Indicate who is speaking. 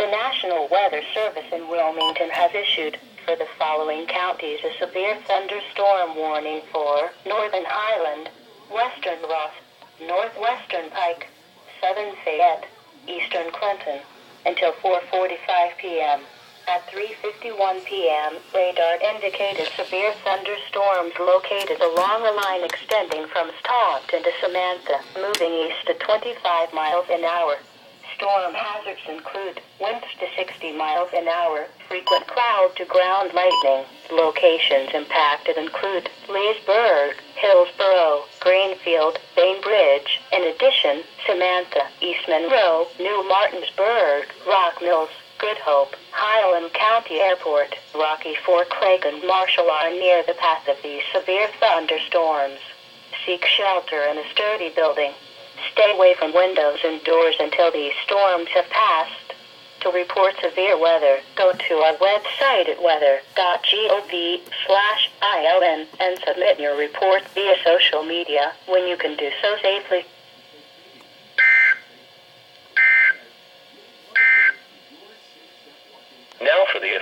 Speaker 1: The National Weather Service in Wilmington has issued, for the following counties, a severe thunderstorm warning for Northern Highland, Western Ross, Northwestern Pike, Southern Fayette, Eastern Clinton, until 4:45 p.m. At 3:51 p.m., radar indicated severe thunderstorms located along a line extending from Staunton to Samantha, moving east at 25 miles an hour. Storm hazards include winds to 60 miles an hour, frequent cloud-to-ground lightning. Locations impacted include Leesburg, Hillsboro, Greenfield, Bainbridge. In addition, Samantha, East Monroe, New Martinsburg, Rock Mills, Good Hope, Highland County Airport, Rocky Fork Lake, and Marshall are near the path of these severe thunderstorms. Seek shelter in a sturdy building. Stay away from windows and doors until these storms have passed. To report severe weather, go to our website at weather.gov/ILN and submit your report via social media when you can do so safely.
Speaker 2: Now for the